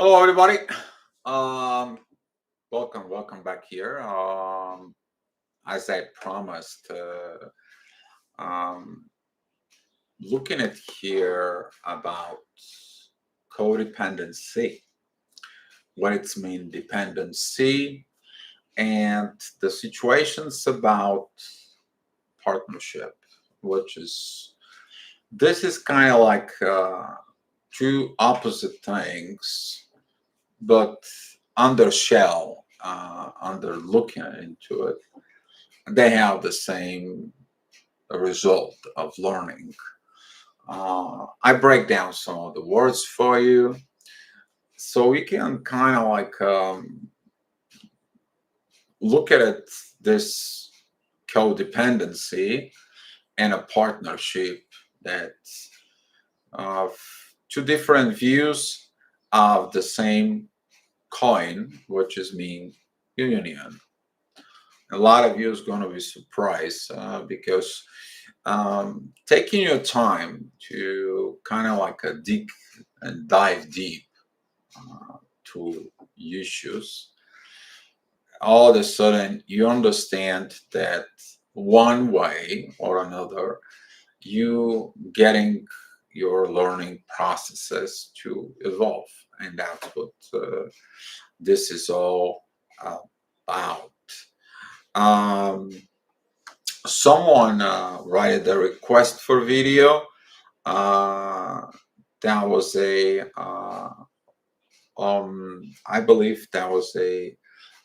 Hello, everybody. Um, welcome back here. As I promised, um, looking at here about codependency, what it's mean dependency, and the situations about partnership, which is this is kind of like two opposite things, but under shell, under looking into it, they have the same result of learning. I break down some of the words for you so we can kind of like look at it, this codependency and a partnership that uh, two different views of the same coin, which is mean union. A lot of you is going to be surprised because taking your time to kind of like a dig and dive deep to issues, all of a sudden you understand that one way or another, you getting your learning processes to evolve, and that's what this is all about. Um, Someone wrote a request for video. Uh, that was I believe that was a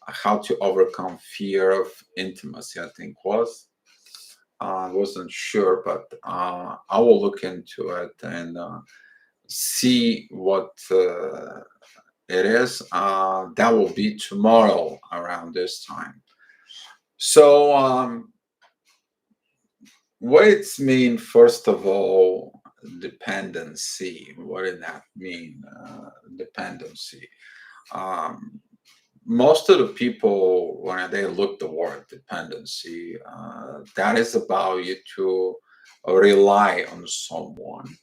how to overcome fear of intimacy. I think was. I wasn't sure, but I will look into it and see what it is. That will be tomorrow around this time. So, what it's mean, first of all, dependency. What did that mean? Dependency. Um, Most of the people, when they look the word dependency, that is about you to rely on someone.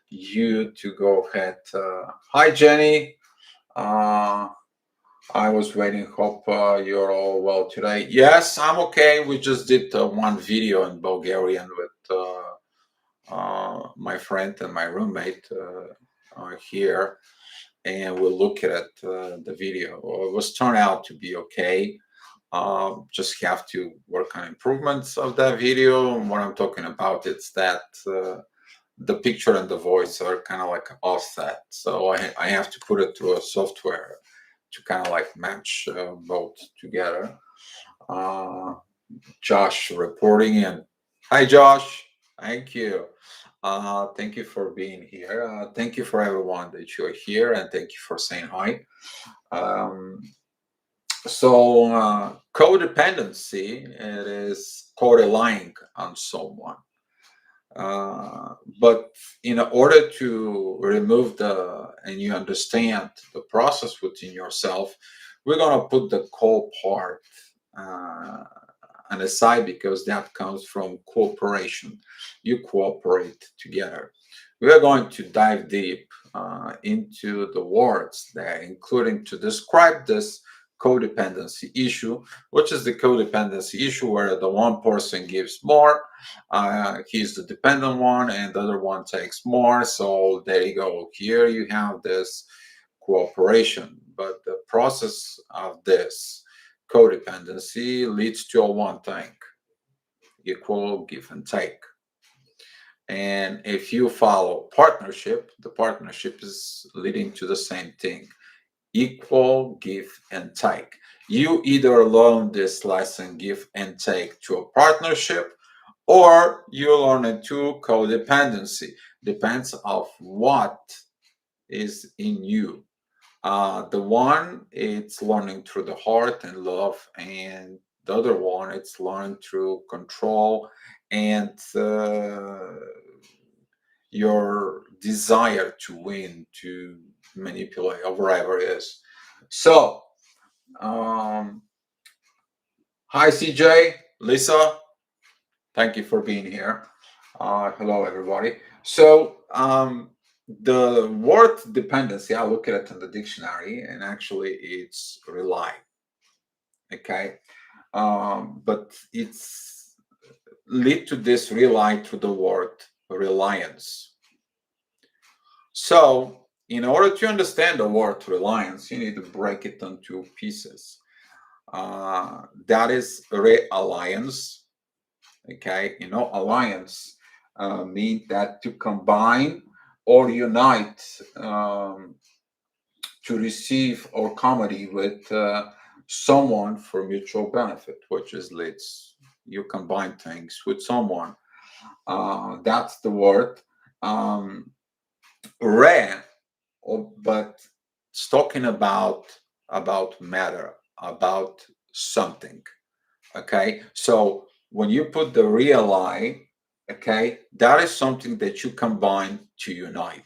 You to go ahead. Hi, Jenny. Uh, I was waiting. Hope you're all well today. Yes, I'm okay. We just did one video in Bulgarian with my friend and my roommate here, and we'll look at it, the video. It was turned out to be okay. Just have to work on improvements of that video. And what I'm talking about is that the picture and the voice are kind of like offset, so I have to put it through a software to kind of like match both together. Uh, Josh reporting in. Hi, Josh. Thank you. Thank you for being here. Thank you for everyone that you're here, and thank you for saying hi. Um, Codependency, it is co-relying on someone. But in order to remove and you understand the process within yourself, we're going to put the co part uh, on the side because that comes from cooperation. You cooperate together. We are going to dive deep into the words there, including to describe this codependency issue, which is the codependency issue where the one person gives more, he's the dependent one, and the other one takes more. So there you go. Here you have this cooperation, but the process of this codependency leads to a one thing: equal give and take. And if you follow partnership, the partnership is leading to the same thing: equal give and take. You either learn this lesson, give and take, to a partnership, or you learn it to codependency. Depends of what is in you. The one, it's learning through the heart and love, and the other one, it's learned through control and your desire to win, to manipulate, or whatever it is. So, um, hi, CJ, Lisa, thank you for being here. Hello, everybody. So, The word dependency, I look at it in the dictionary, and actually it's rely. Okay, but it's lead to this rely through the word reliance. So, in order to understand the word reliance, you need to break it into pieces. That is re-alliance. Okay, alliance means that to combine or unite, to receive or comedy with someone for mutual benefit, which is leads you combine things with someone. That's the word. Um, Rare, but it's talking about matter, about something. Okay, so when you put the real I, okay, that is something that you combine to unite.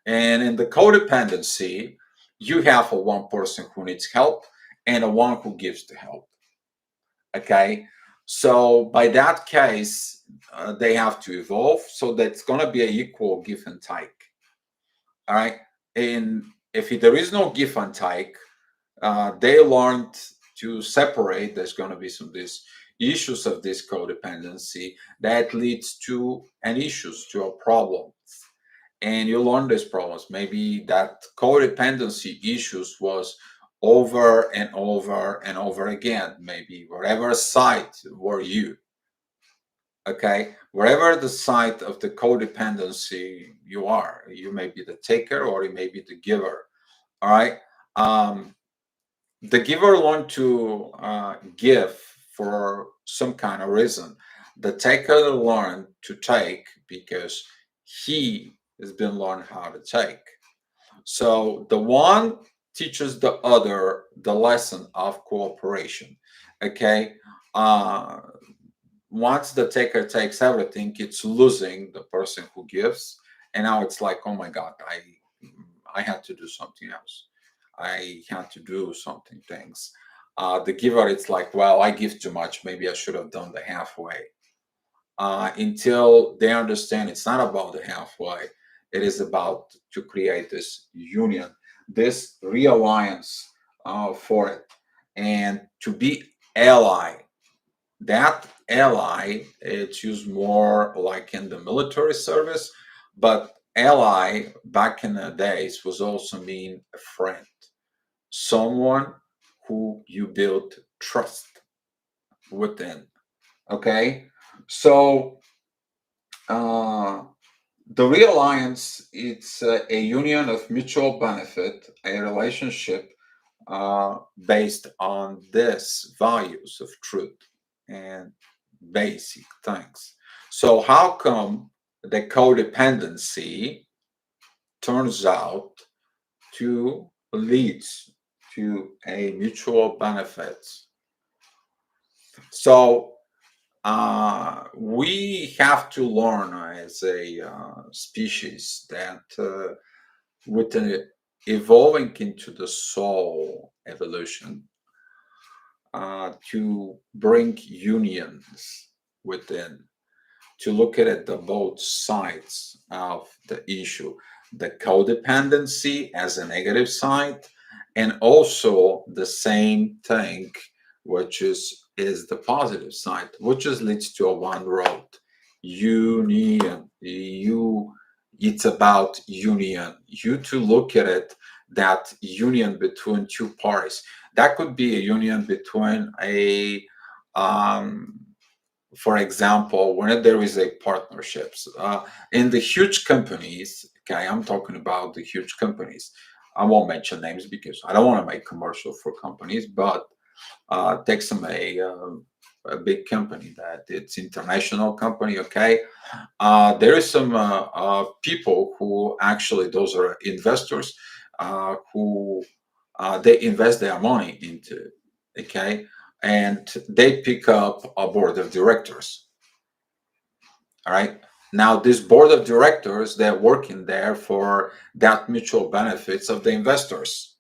And in the codependency, you have a one person who needs help and a one who gives the help. Okay, so by that case, they have to evolve, so that's going to be an equal give and take. All right, and if there is no give and take, they learned to separate. There's going to be some these issues of this codependency that leads to an issues to a problem, and you learn these problems. Maybe that codependency issues was over and over and over again. Maybe wherever side were you, okay, wherever the side of the codependency you are, you may be the taker or you may be the giver. All right. The giver want to give for some kind of reason. The taker learn to take because he has been learned how to take. So the one teaches the other the lesson of cooperation. Okay. Uh, Once the taker takes everything, it's losing the person who gives, and now it's like, oh my God, I had to do something else. I had to do something things. The giver, it's like, well, I give too much. Maybe I should have done the halfway. Until they understand it's not about the halfway. It is about to create this union, this realliance for it, and to be ally. That ally, it's used more like in the military service, but ally back in the days was also mean a friend, someone who you build trust within. Okay, so the real alliance, it's a union of mutual benefit, a relationship based on this values of truth and basic things. So how come the codependency turns out to leads to a mutual benefits? So we have to learn as a species that with an evolving into the soul evolution, to bring unions within, to look at it the both sides of the issue, the codependency as a negative side, and also the same thing, which is the positive side, which is leads to a one road union. It's about union. You to look at it, that union between two parties. That could be a union between a for example, when there is a partnerships in the huge companies. Okay, I'm talking about the huge companies. I won't mention names because I don't want to make commercial for companies, but take some a big company that it's international company. Okay, there is some people who actually those are investors who they invest their money into. Okay, and they pick up a board of directors. All right. Now, this board of directors, they're working there for that mutual benefits of the investors.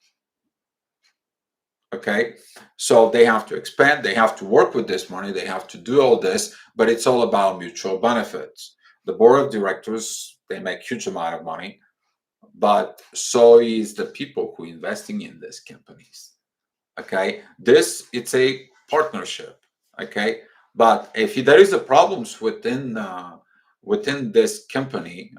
Okay. So they have to expand, they have to work with this money, they have to do all this, but it's all about mutual benefits. The board of directors, they make huge amount of money. but so is the people who investing in these companies. Okay, this it's a partnership. Okay, but if there is a problems within this company,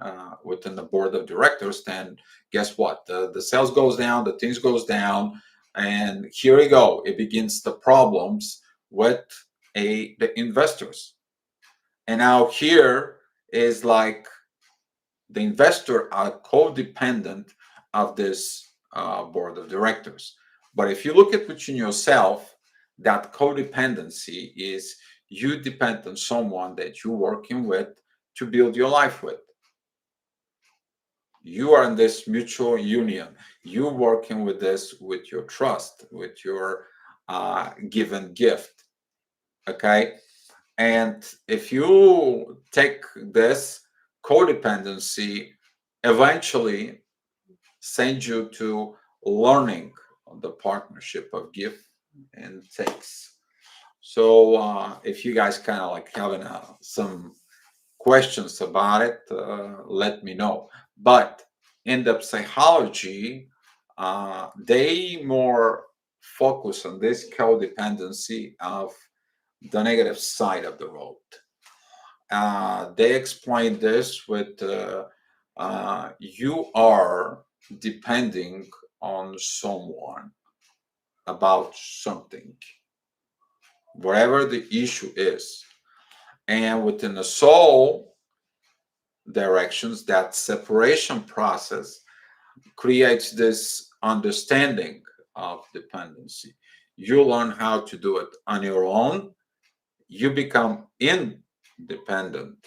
within the board of directors, then guess what, the sales goes down, the things goes down, and here we go, it begins the problems with the investors. And now here is like the investor are codependent of this board of directors. But if you look at within yourself, that codependency is you depend on someone that you're working with to build your life with. You are in this mutual union. You're working with this with your trust, with your given gift. Okay. And if you take this codependency, eventually send you to learning the partnership of give and takes. So if you guys kind of like having some questions about it, let me know. But in the psychology, they more focus on this codependency of the negative side of the road. They explain this with you are depending on someone about something, whatever the issue is. And within the soul directions, that separation process creates this understanding of dependency. You learn how to do it on your own, you become independent.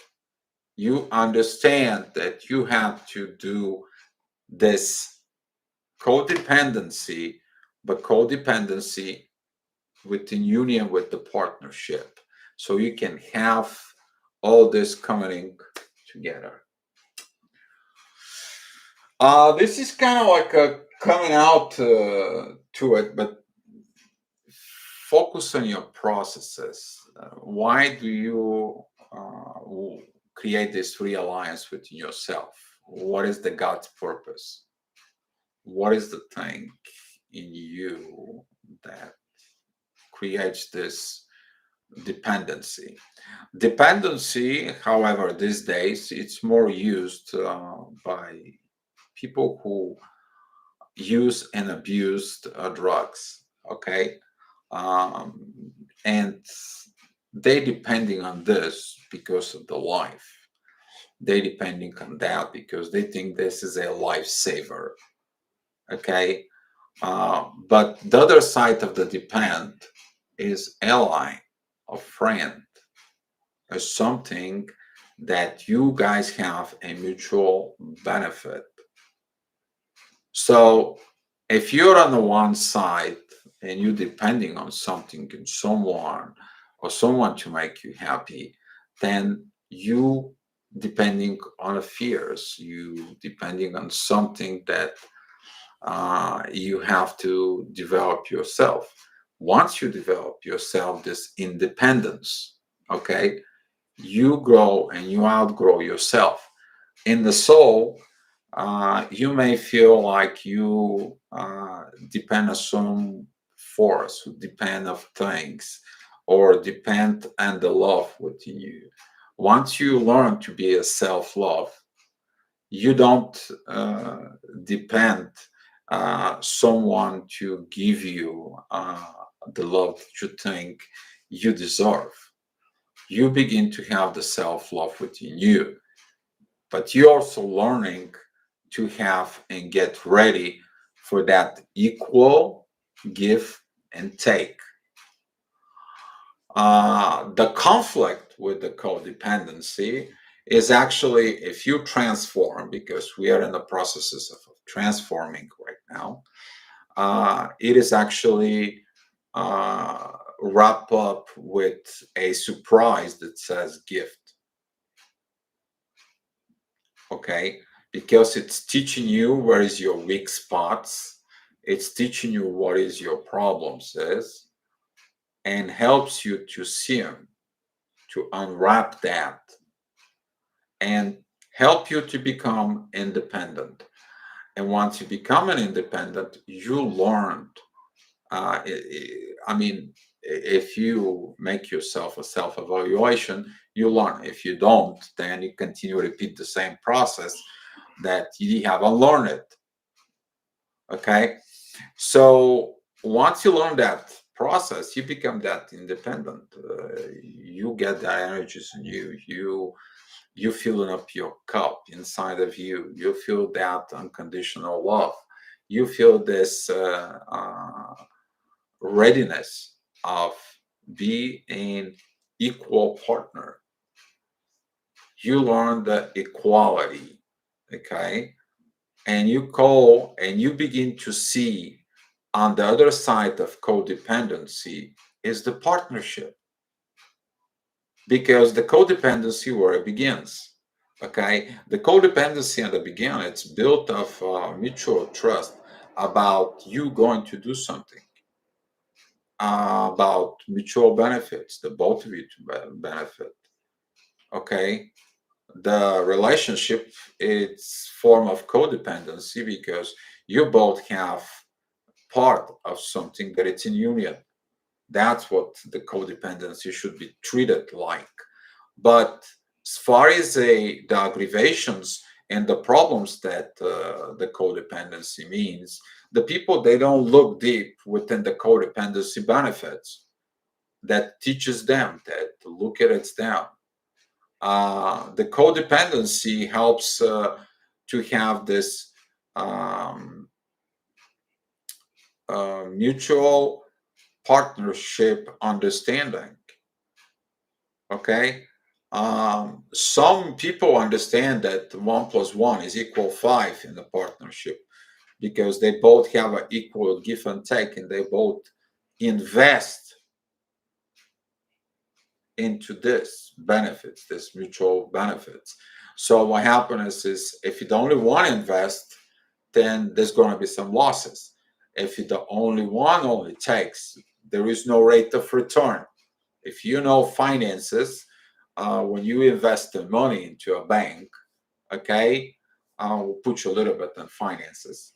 You understand that you have to do this codependency, but codependency within union with the partnership. So you can have all this coming together. This is kind of like a coming out to it, but focus on your processes. Why do you create this realliance within yourself? What is the God's purpose? What is the thing in you that creates this dependency? Dependency, however, these days it's more used by people who use and abuse drugs. Okay, um, and they depending on this because of the life. They depending on that because they think this is a lifesaver. Okay, but the other side of the depend is ally, a friend, or something that you guys have a mutual benefit. So if you're on the one side and you're depending on something and someone or someone to make you happy, then you depending on a fears, you depending on something that you have to develop yourself. Once you develop yourself this independence, okay, you grow and you outgrow yourself. In the soul, you may feel like you depend on some force, depend of things, or depend on the love within you. Once you learn to be a self-love, you don't depend someone to give you the love that you think you deserve. You begin to have the self-love within you, but you're also learning to have and get ready for that equal give and take. The conflict with the codependency is actually if you transform, because we are in the processes of transforming right now, it is actually wrap up with a surprise that says gift. Okay, because it's teaching you where is your weak spots, it's teaching you what is your problems is, and helps you to see them, to unwrap that, and help you to become independent. And once you become an independent, you learned. I mean, if you make yourself a self-evaluation, you learn. If you don't, then you continue to repeat the same process that you haven't learned it. Okay. So once you learn that process, you become that independent. You get that energies in you. You filling up your cup inside of you. You feel that unconditional love. You feel this readiness of be an equal partner. You learn the equality, okay? And you begin to see on the other side of codependency is the partnership, because the codependency where it begins. Okay, the codependency at the beginning, it's built of mutual trust about you going to do something, about mutual benefits, the both of you to benefit. Okay, the relationship, it's form of codependency because you both have part of something that it's in union. That's what the codependency should be treated like. But as far as the aggravations and the problems that the codependency means, the people, they don't look deep within the codependency benefits that teaches them that look at it down. The codependency helps to have this um, mutual partnership understanding. Okay. Some people understand that 1 + 1 is equal 5 in the partnership because they both have an equal give and take, and they both invest into this benefits, this mutual benefits. So what happens is if the only one invest, then there's going to be some losses. If the only one only takes, there is no rate of return. If you know finances, when you invest the money into a bank, okay, we'll put you a little bit in finances.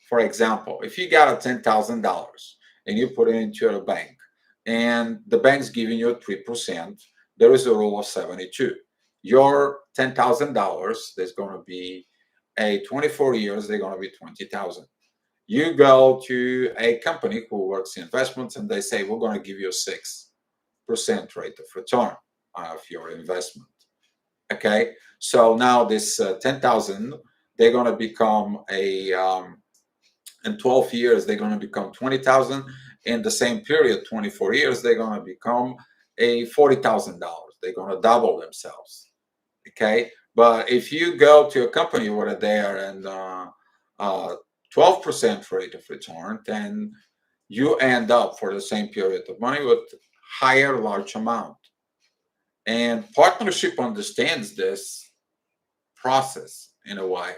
For example, if you got a $10,000 and you put it into a bank, and the bank's giving you 3%, there is a rule of 72. Your $10,000, there's going to be a 24 years, they're going to be 20,000. You go to a company who works in investments, and they say, we're going to give you a 6% rate of return of your investment. Okay, so now this 10,000, they're going to become in 12 years, they're going to become 20,000. In the same period, 24 years, they're going to become a $40,000. They're going to double themselves. Okay, but if you go to a company where they are in 12% rate of return, then you end up for the same period of money with higher large amount. And partnership understands this process in a way.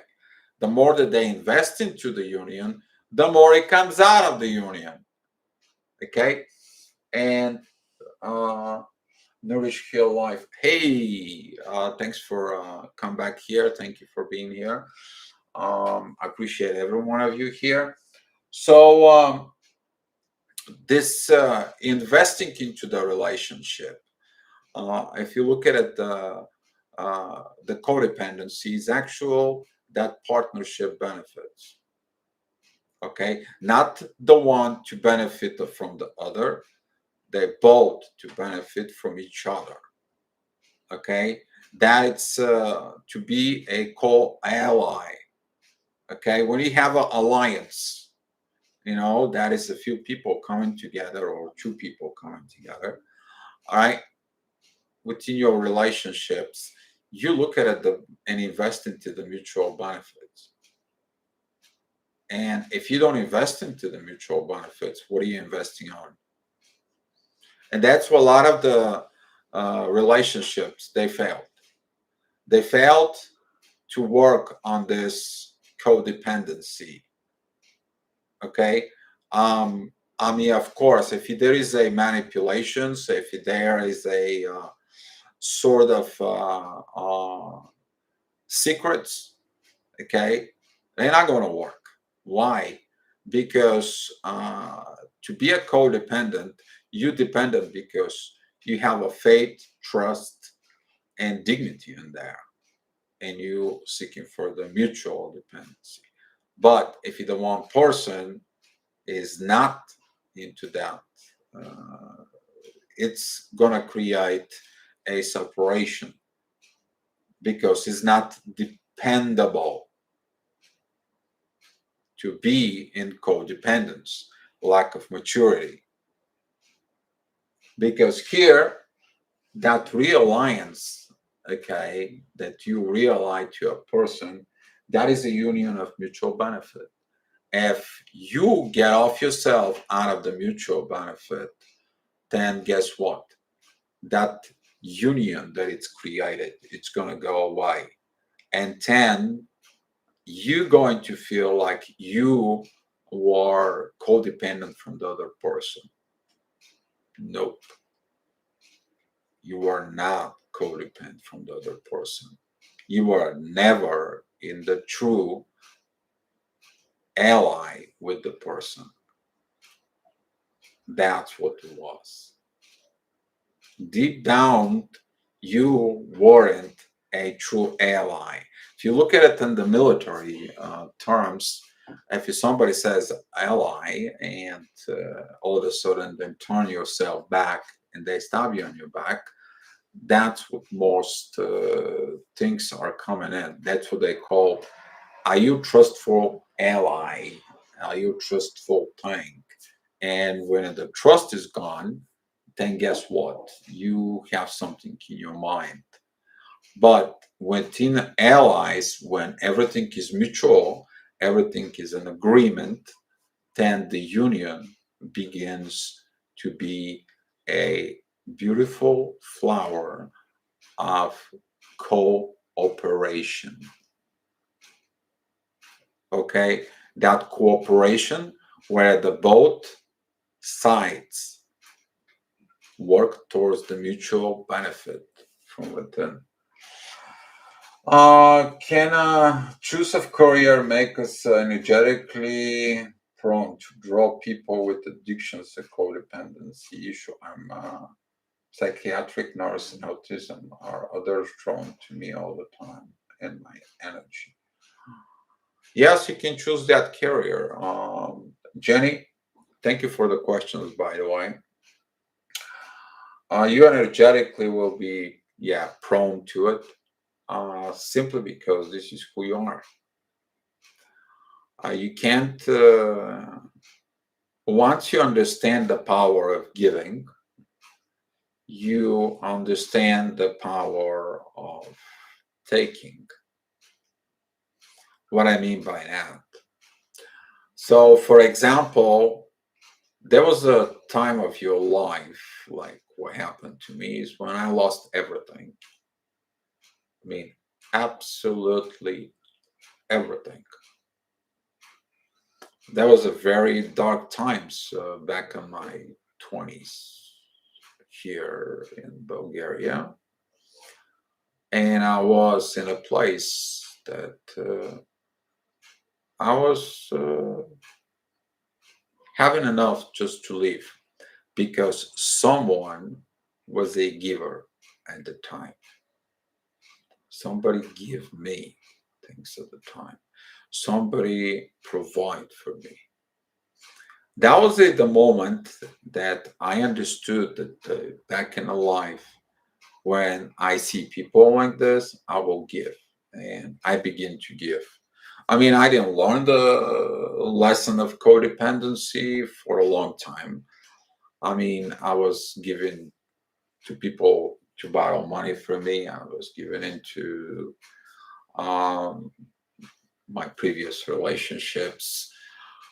The more that they invest into the union, the more it comes out of the union. Okay, and Nourish Hill Life. Hey, thanks for come back here. Thank you for being here. I appreciate every one of you here. So this investing into the relationship. If you look at it, the codependency is actual that partnership benefits. Okay, not the one to benefit from the other, they both to benefit from each other. Okay, that's to be a co-ally. Okay, when you have an alliance, that is a few people coming together or two people coming together. All right, within your relationships, you look at it and invest into the mutual benefits. And if you don't invest into the mutual benefits, what are you investing on? And that's what a lot of the relationships, they failed. They failed to work on this codependency. Okay. I mean, of course, if there is a manipulation, so if there is a sort of secrets, okay, They're not going to work. Why? Because to be a codependent, you dependent because you have a faith, trust, and dignity in there, and you seeking for the mutual dependency. But if the one person is not into that, uh, it's gonna create a separation because it's not dependable to be in codependence, lack of maturity. Because here, that realliance, okay, that you realize to a person, that is a union of mutual benefit. If you get off yourself out of the mutual benefit, then guess what? That union that it's created, it's going to go away. And then you're going to feel like you were codependent from the other person. Nope. You are not codependent from the other person. You are never in the true ally with the person. That's what it was. Deep down, you weren't a true ally. If you look at it in the military terms, if somebody says ally and all of a sudden then turn yourself back and they stab you on your back, that's what most things are coming in. That's what they call, are you trustful ally? Are you trustful thing? And when the trust is gone, then guess what? You have something in your mind. But within allies, when everything is mutual, everything is an agreement, then the union begins to be a beautiful flower of cooperation. Okay, that cooperation where the both sides work towards the mutual benefit from within. Can a choice of career make us energetically prone to draw people with addictions and codependency issue? I'm a psychiatric nurse and autism. Are others drawn to me all the time and my energy? Yes, you can choose that career. Jenny, thank you for the questions, by the way. You energetically will be, yeah, prone to it simply because this is who you are. You can't, once you understand the power of giving, you understand the power of taking. What I mean by that. So, for example, there was a time of your life, like what happened to me is when I lost everything. I mean, absolutely everything. That was a very dark times back in my 20s here in Bulgaria. And I was in a place that I was having enough just to live because someone was a giver at the time. Somebody give me things at the time. Somebody provide for me. That was it, the moment that I understood that back in life, when I see people like this, I will give. And I begin to give. I mean, I didn't learn the lesson of codependency for a long time. I mean, I was giving to people to borrow money from me. I was giving into um, my previous relationships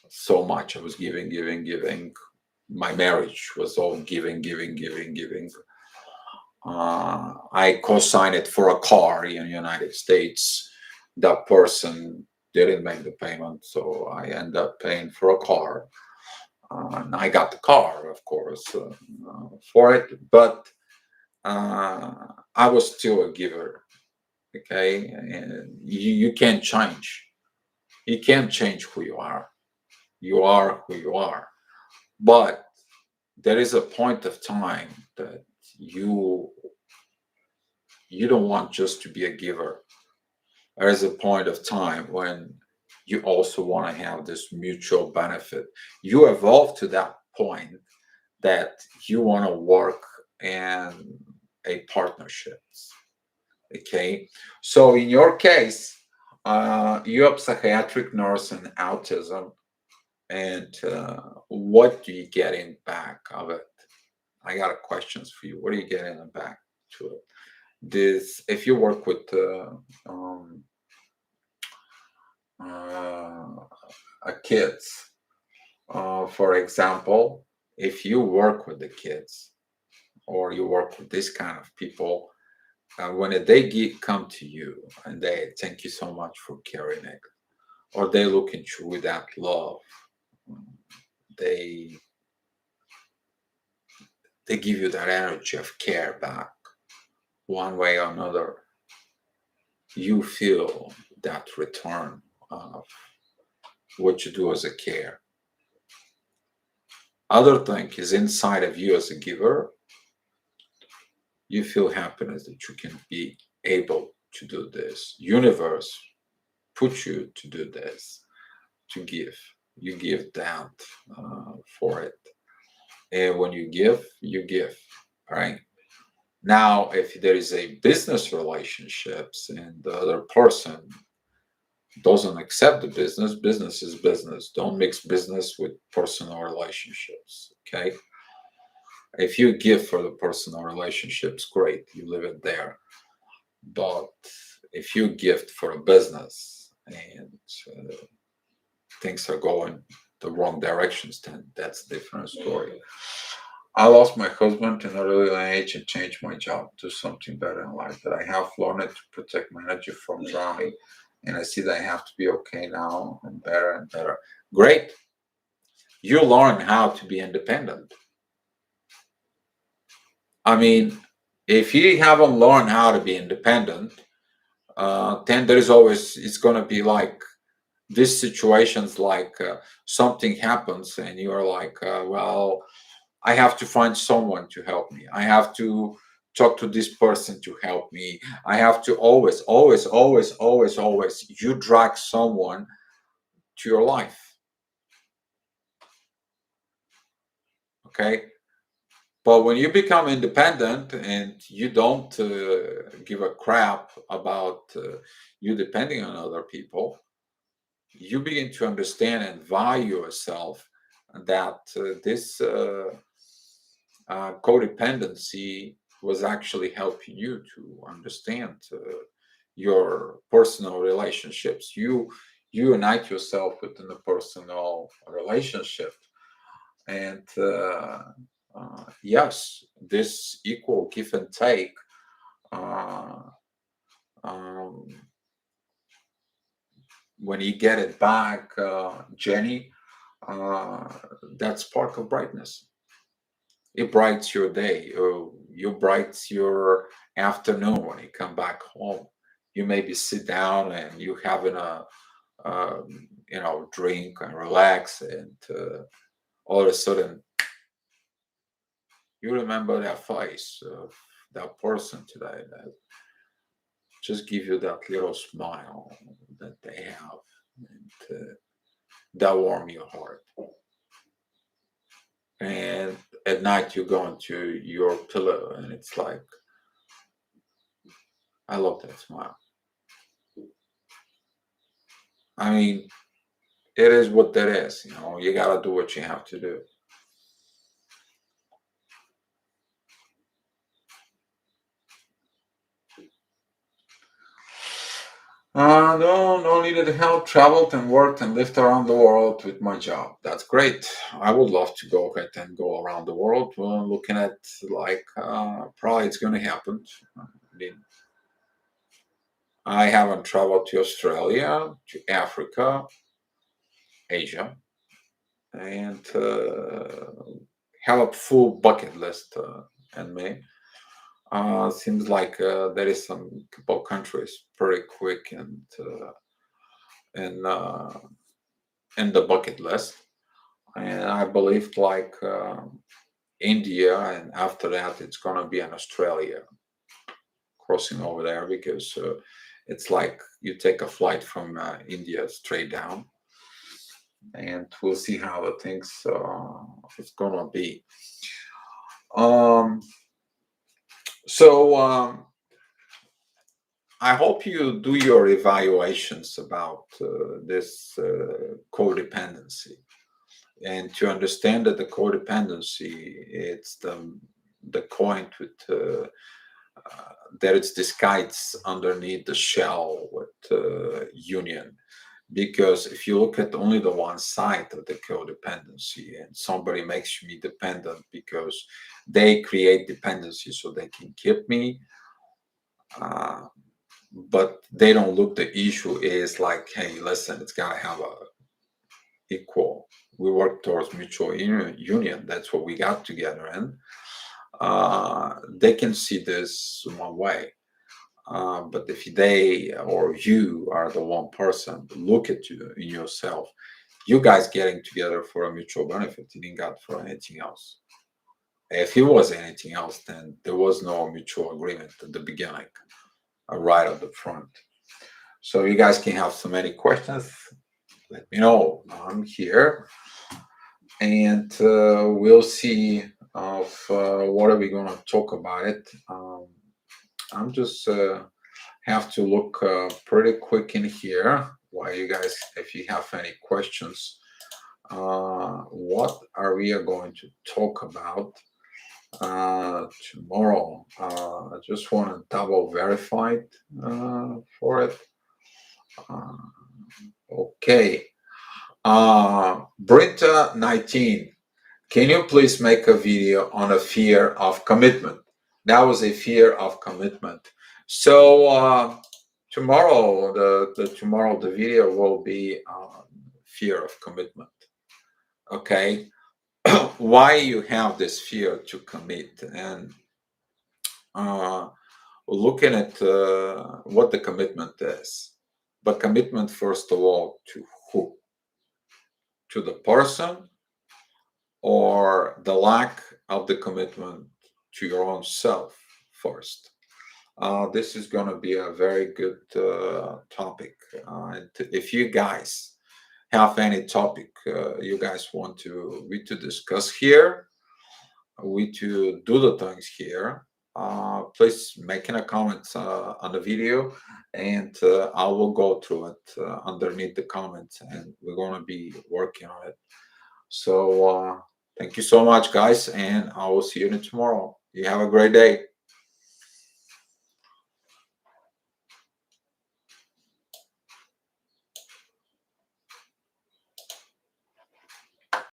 so much. I was giving, giving, giving. My marriage was all giving, giving, giving, giving. I co-signed it for a car in the United States. That person didn't make the payment, so I ended up paying for a car. And I got the car, of course, for it, but I was still a giver. Okay, and you can't change. You can't change who you are. You are who you are. But there is a point of time that you you don't want just to be a giver. There is a point of time when you also want to have this mutual benefit. You evolve to that point that you want to work in a partnership. Okay, so in your case, you're a psychiatric nurse and autism, and what do you get in back of it? I got a questions for you. What are you getting in back to it? This, if you work with um, uh, kids, for example, if you work with the kids or you work with this kind of people, when come to you and they thank you so much for carrying it, or they look at you with that love, they they give you that energy of care back, one way or another. You feel that return of what you do as a care. Other thing is inside of you as a giver, you feel happiness that you can be able to do this. Universe put you to do this, to give. You give that for it. And when you give, right? Now, if there is a business relationships and the other person doesn't accept the business, business is business. Don't mix business with personal relationships. Okay. If you give for the personal relationships, great, you leave it there. But if you gift for a business and things are going the wrong directions, then that's a different story. I lost my husband in a really young age and changed my job to something better in life. That I have learned to protect my energy from drowning, and I see that I have to be okay now and better and better. Great, you learn how to be independent. I mean, if you haven't learned how to be independent, then there is always it's going to be like these situations like something happens and you're like, well, I have to find someone to help me. I have to talk to this person to help me. I have to always, you drag someone to your life. Okay. But when you become independent and you don't give a crap about you depending on other people, you begin to understand and value yourself that this codependency was actually helping you to understand your personal relationships. You unite yourself within a personal relationship, and yes, this equal give and take. Uh, um, when you get it back, Jenny, uh, that spark of brightness. It brightens your day. You brightens your afternoon when you come back home. You maybe sit down and you having a drink and relax, and all of a sudden you remember that face of that person today that just give you that little smile that they have, and that warm your heart. And at night you go into your pillow and it's like, I love that smile. I mean, it is what that is. You got to do what you have to do. No needed help. Traveled and worked and lived around the world with my job. That's great. I would love to go ahead and go around the world. Looking at like probably it's going to happen. I mean, I haven't traveled to Australia, to Africa, Asia, and have a full bucket list in me. Seems like there is some couple countries pretty quick, and in in the bucket list. And I believe like India, and after that it's gonna be in Australia, crossing over there, because it's like you take a flight from India straight down, and we'll see how the things it's gonna be. Um, so I hope you do your evaluations about this codependency, and to understand that the codependency, it's the coin with that it's disguised underneath the shell with union. Because if you look at only the one side of the codependency, and somebody makes me dependent because they create dependency so they can keep me, uh, but they don't look, the issue is like, hey, listen, it's got to have a equal, we work towards mutual union, that's what we got together in. They can see this one way. But if they or you are the one person, look at you in yourself, you guys getting together for a mutual benefit. You didn't got for anything else. If it was anything else, then there was no mutual agreement at the beginning, right at the front. So you guys can have so many questions. Let me know. I'm here, and we'll see of what are we going to talk about it. I'm just have to look pretty quick in here while you guys, if you have any questions, what are we going to talk about tomorrow. I just want to double verify it for it. Uh, okay. Brita 19, can you please make a video on a fear of commitment? That was a fear of commitment. So tomorrow, tomorrow the video will be on fear of commitment. Okay, why you have this fear to commit, and looking at what the commitment is. But commitment, first of all, to who? To the person, or the lack of the commitment to your own self first? This is going to be a very good topic. And if you guys have any topic you guys want to we to discuss here, we to do the things here, please make in a comment on the video, and I will go through it underneath the comments, and we're going to be working on it. So thank you so much, guys, and I will see you tomorrow. You have a great day.